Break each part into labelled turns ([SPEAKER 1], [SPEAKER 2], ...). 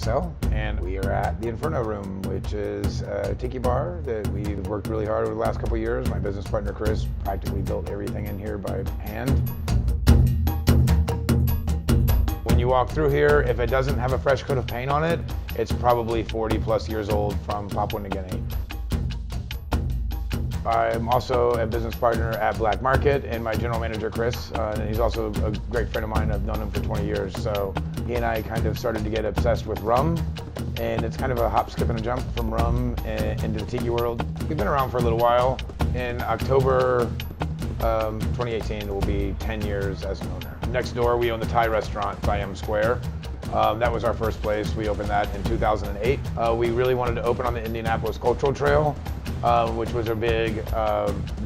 [SPEAKER 1] Rudisell, and we are at the Inferno Room, which is a tiki bar that we've worked really hard over the last couple of years. My business partner Chris practically built everything in here by hand. When you walk through here, if it doesn't have a fresh coat of paint on it, it's probably 40 plus years old from Papua New Guinea. I'm also a business partner at Black Market, and my general manager, Chris, and he's also a great friend of mine. I've known him for 20 years. So he and I kind of started to get obsessed with rum, and it's kind of a hop, skip, and a jump from rum into the tiki world. We've been around for a little while. In October 2018, it will be 10 years as an owner. Next door, we own the Thai restaurant, Siam Square. That was our first place. We opened that in 2008. We really wanted to open on the Indianapolis Cultural Trail, which was a big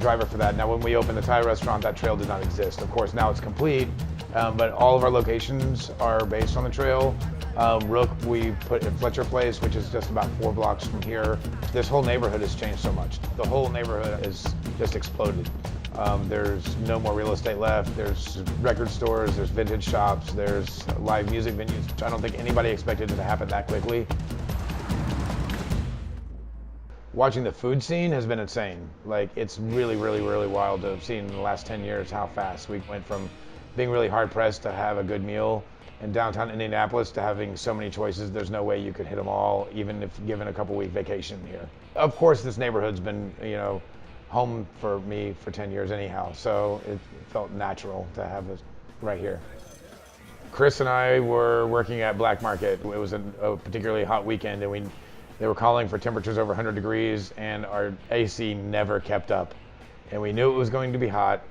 [SPEAKER 1] driver for that. Now, when we opened the Thai restaurant, that trail did not exist. Of course, now it's complete, but all of our locations are based on the trail. Rook, we put at Fletcher Place, which is just about 4 blocks from here. This whole neighborhood has changed so much. The whole neighborhood has just exploded. There's no more real estate left. There's record stores, there's vintage shops, there's live music venues. I don't think anybody expected it to happen that quickly. Watching the food scene has been insane. Like, it's really, really, really wild to have seen in the last 10 years how fast we went from being really hard pressed to have a good meal in downtown Indianapolis to having so many choices. There's no way you could hit them all, even if given a couple-week vacation here. Of course, this neighborhood's been, home for me for 10 years anyhow, so it felt natural to have it right here. Chris and I were working at Black Market. It was a particularly hot weekend, and they were calling for temperatures over 100 degrees, and our AC never kept up. And we knew it was going to be hot.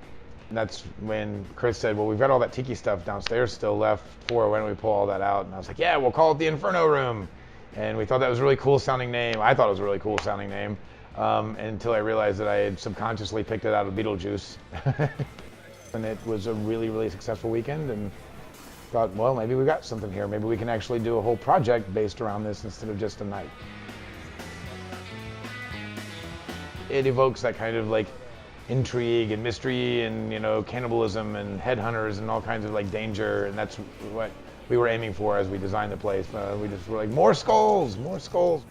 [SPEAKER 1] And that's when Chris said, well, we've got all that tiki stuff downstairs still left for, why don't we pull all that out? And I was like, yeah, we'll call it the Inferno Room. And we thought that was a really cool sounding name. I thought it was a really cool sounding name. Until I realized that I had subconsciously picked it out of Beetlejuice. And it was a really, really successful weekend, and thought, well, maybe we got something here. Maybe we can actually do a whole project based around this instead of just a night. It evokes that kind of like intrigue and mystery and, cannibalism and headhunters and all kinds of like danger, and that's what we were aiming for as we designed the place. We just were like, more skulls, more skulls.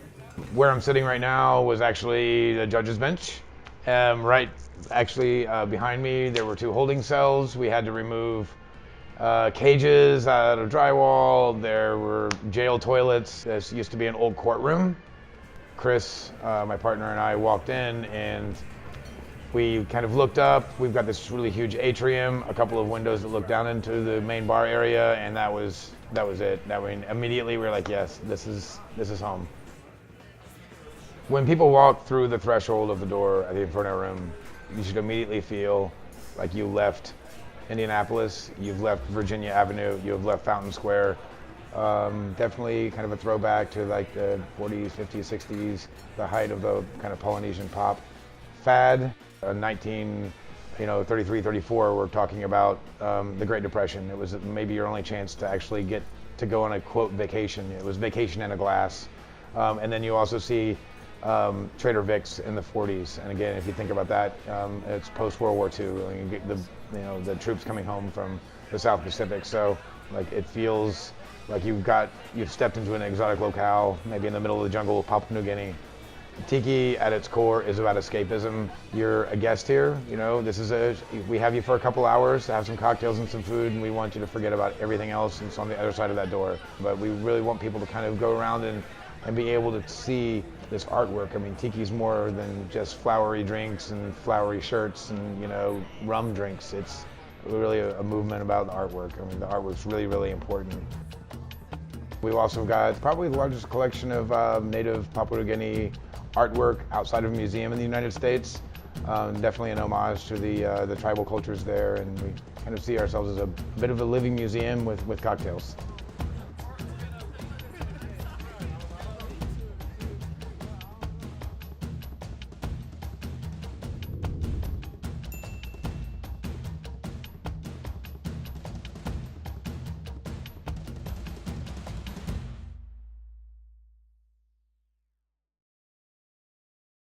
[SPEAKER 1] Where I'm sitting right now was actually the judge's bench. Behind me, there were 2 holding cells. We had to remove cages out of drywall. There were jail toilets. This used to be an old courtroom. Chris, my partner, and I walked in, and we kind of looked up. We've got this really huge atrium, a couple of windows that look down into the main bar area, and that was it. Immediately we were like, yes, this is home. When people walk through the threshold of the door at the Inferno Room, you should immediately feel like you left Indianapolis, you've left Virginia Avenue, you've left Fountain Square. Definitely kind of a throwback to like the 40s, 50s, 60s, the height of the kind of Polynesian pop fad. 1933, 34, we're talking about the Great Depression. It was maybe your only chance to actually get to go on a quote vacation. It was vacation in a glass. And then you also see Trader Vic's in the 40s, and again, if you think about that, it's post-World War II. You get the troops coming home from the South Pacific, so like it feels like you've stepped into an exotic locale, maybe in the middle of the jungle of Papua New Guinea. Tiki at its core is about escapism. You're a guest here, we have you for a couple hours to have some cocktails and some food, and we want you to forget about everything else that's on the other side of that door. But we really want people to kind of go around and be able to see this artwork. I mean, tiki's more than just flowery drinks and flowery shirts and, rum drinks. It's really a movement about the artwork. I mean, the artwork's really, really important. We've also got probably the largest collection of native Papua New Guinea artwork outside of a museum in the United States. Definitely an homage to the tribal cultures there, and we kind of see ourselves as a bit of a living museum with cocktails.